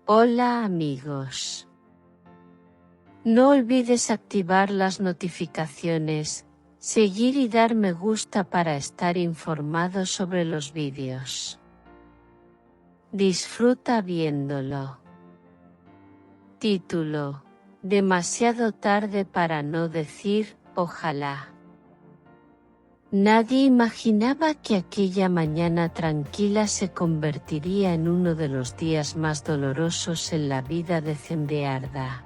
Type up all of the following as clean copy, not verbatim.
Hola amigos. No olvides activar las notificaciones, seguir y dar me gusta para estar informado sobre los vídeos. Disfruta viéndolo. Título: Demasiado tarde para no decir, ojalá. Nadie imaginaba que aquella mañana tranquila se convertiría en uno de los días más dolorosos en la vida de Zembrearda.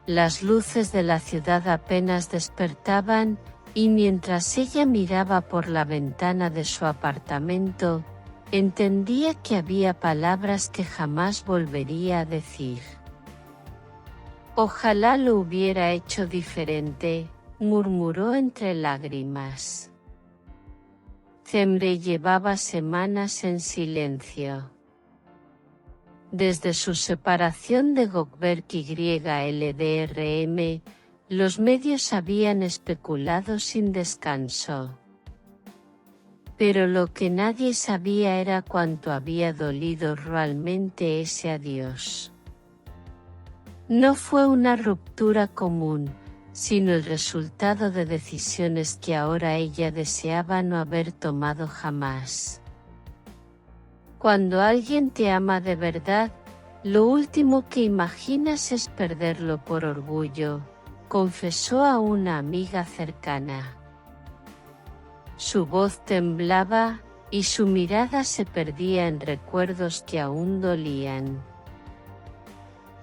Las luces de la ciudad apenas despertaban, y mientras ella miraba por la ventana de su apartamento, entendía que había palabras que jamás volvería a decir. Ojalá lo hubiera hecho diferente, murmuró entre lágrimas. Zembre llevaba semanas en silencio. Desde su separación de Gökberk y LDRM, los medios habían especulado sin descanso. Pero lo que nadie sabía era cuánto había dolido realmente ese adiós. No fue una ruptura común, sino el resultado de decisiones que ahora ella deseaba no haber tomado jamás. Cuando alguien te ama de verdad, lo último que imaginas es perderlo por orgullo, confesó a una amiga cercana. Su voz temblaba, y su mirada se perdía en recuerdos que aún dolían.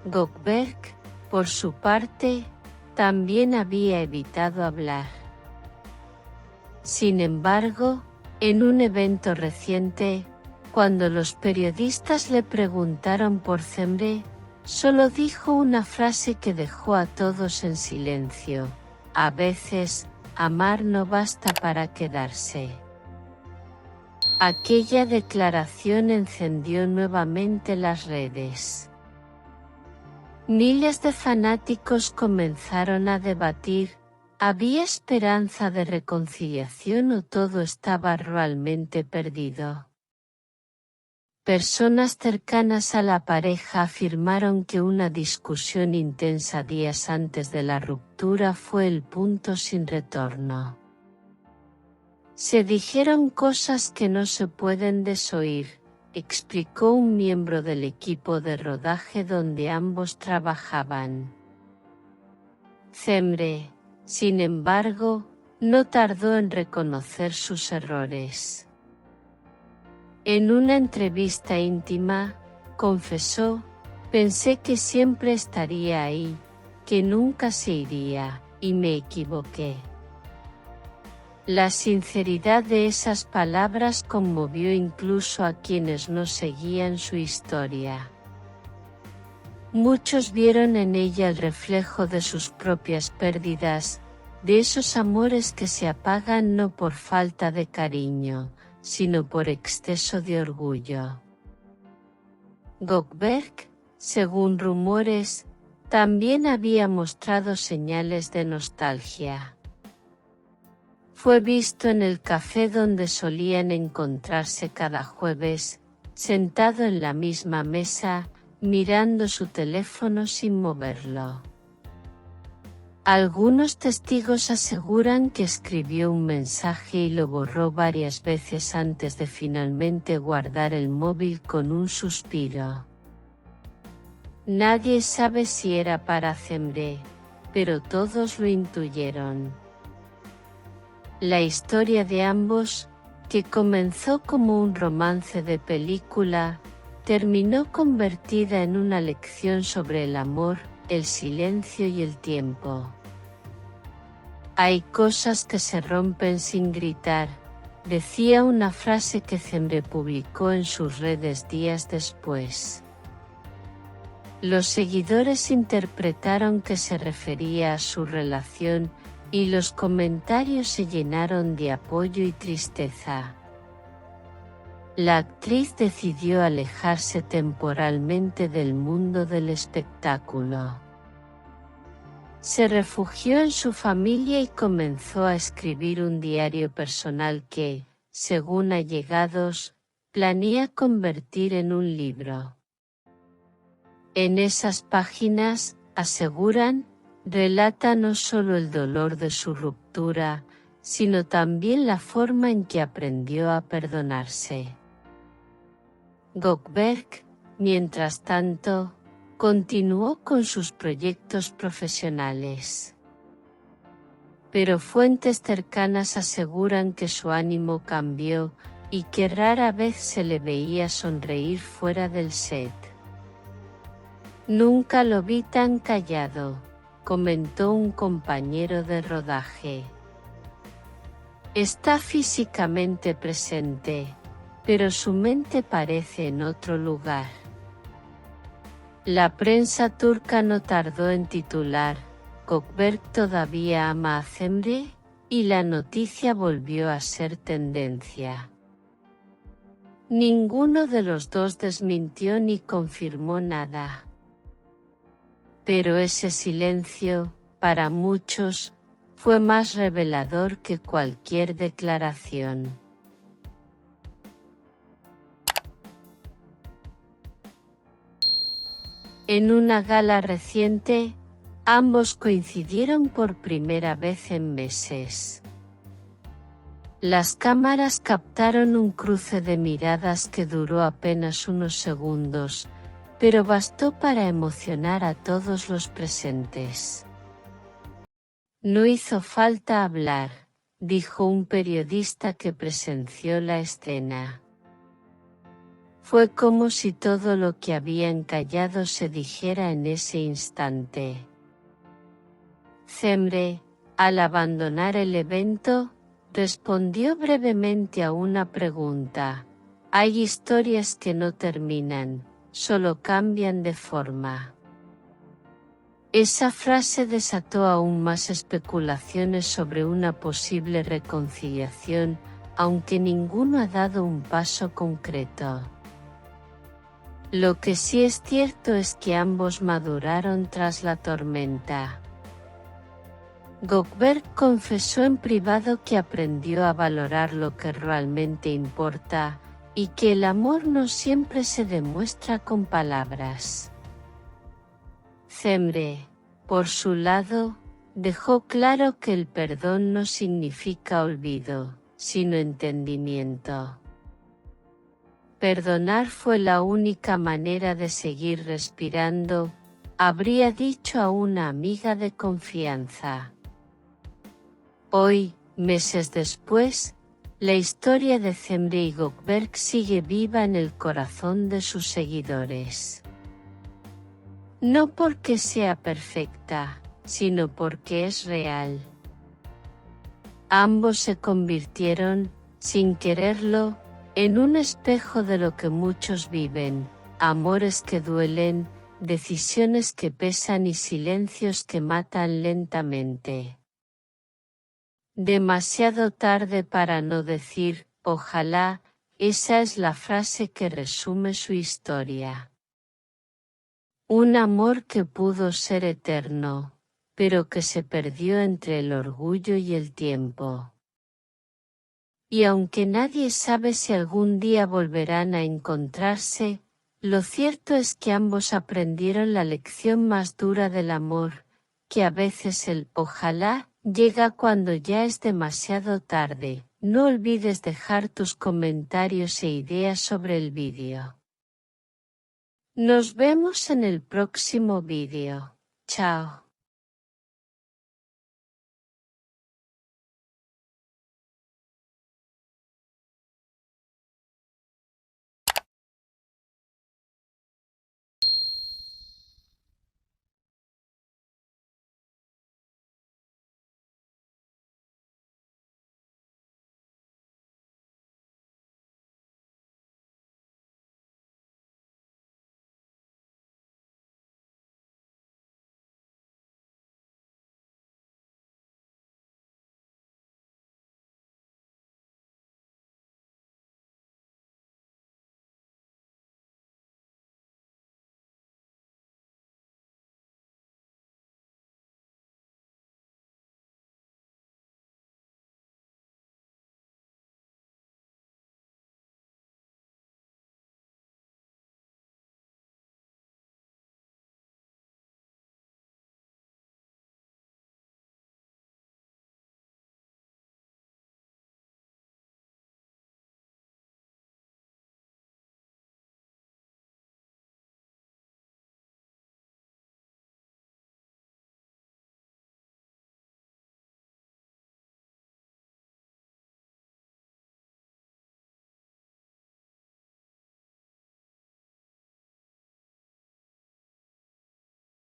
Gökberk, por su parte, también había evitado hablar. Sin embargo, en un evento reciente, cuando los periodistas le preguntaron por Zembre, solo dijo una frase que dejó a todos en silencio: a veces, amar no basta para quedarse. Aquella declaración encendió nuevamente las redes. Miles de fanáticos comenzaron a debatir: ¿había esperanza de reconciliación o todo estaba realmente perdido? Personas cercanas a la pareja afirmaron que una discusión intensa días antes de la ruptura fue el punto sin retorno. Se dijeron cosas que no se pueden desoír, explicó un miembro del equipo de rodaje donde ambos trabajaban. Zembre, sin embargo, no tardó en reconocer sus errores. En una entrevista íntima, confesó: pensé que siempre estaría ahí, que nunca se iría, y me equivoqué. La sinceridad de esas palabras conmovió incluso a quienes no seguían su historia. Muchos vieron en ella el reflejo de sus propias pérdidas, de esos amores que se apagan no por falta de cariño, sino por exceso de orgullo. Gökberk, según rumores, también había mostrado señales de nostalgia. Fue visto en el café donde solían encontrarse cada jueves, sentado en la misma mesa, mirando su teléfono sin moverlo. Algunos testigos aseguran que escribió un mensaje y lo borró varias veces antes de finalmente guardar el móvil con un suspiro. Nadie sabe si era para Zembre, pero todos lo intuyeron. La historia de ambos, que comenzó como un romance de película, terminó convertida en una lección sobre el amor, el silencio y el tiempo. Hay cosas que se rompen sin gritar, decía una frase que Zembre publicó en sus redes días después. Los seguidores interpretaron que se refería a su relación, y los comentarios se llenaron de apoyo y tristeza. La actriz decidió alejarse temporalmente del mundo del espectáculo. Se refugió en su familia y comenzó a escribir un diario personal que, según allegados, planea convertir en un libro. En esas páginas, aseguran, relata no solo el dolor de su ruptura, sino también la forma en que aprendió a perdonarse. Gökberg, mientras tanto, continuó con sus proyectos profesionales. Pero fuentes cercanas aseguran que su ánimo cambió y que rara vez se le veía sonreír fuera del set. Nunca lo vi tan callado, comentó un compañero de rodaje. Está físicamente presente, pero su mente parece en otro lugar. La prensa turca no tardó en titular, Gökberk todavía ama a Cemre, y la noticia volvió a ser tendencia. Ninguno de los dos desmintió ni confirmó nada. Pero ese silencio, para muchos, fue más revelador que cualquier declaración. En una gala reciente, ambos coincidieron por primera vez en meses. Las cámaras captaron un cruce de miradas que duró apenas unos segundos, pero bastó para emocionar a todos los presentes. No hizo falta hablar, dijo un periodista que presenció la escena. Fue como si todo lo que habían callado se dijera en ese instante. Cemre, al abandonar el evento, respondió brevemente a una pregunta. Hay historias que no terminan, solo cambian de forma. Esa frase desató aún más especulaciones sobre una posible reconciliación, aunque ninguno ha dado un paso concreto. Lo que sí es cierto es que ambos maduraron tras la tormenta. Gökberk confesó en privado que aprendió a valorar lo que realmente importa, y que el amor no siempre se demuestra con palabras. Cemre, por su lado, dejó claro que el perdón no significa olvido, sino entendimiento. Perdonar fue la única manera de seguir respirando, habría dicho a una amiga de confianza. Hoy, meses después, la historia de Cemre y Gökberk sigue viva en el corazón de sus seguidores. No porque sea perfecta, sino porque es real. Ambos se convirtieron, sin quererlo, en un espejo de lo que muchos viven, amores que duelen, decisiones que pesan y silencios que matan lentamente. Demasiado tarde para no decir, ojalá, esa es la frase que resume su historia. Un amor que pudo ser eterno, pero que se perdió entre el orgullo y el tiempo. Y aunque nadie sabe si algún día volverán a encontrarse, lo cierto es que ambos aprendieron la lección más dura del amor, que a veces el ojalá llega cuando ya es demasiado tarde. No olvides dejar tus comentarios e ideas sobre el vídeo. Nos vemos en el próximo vídeo. Chao.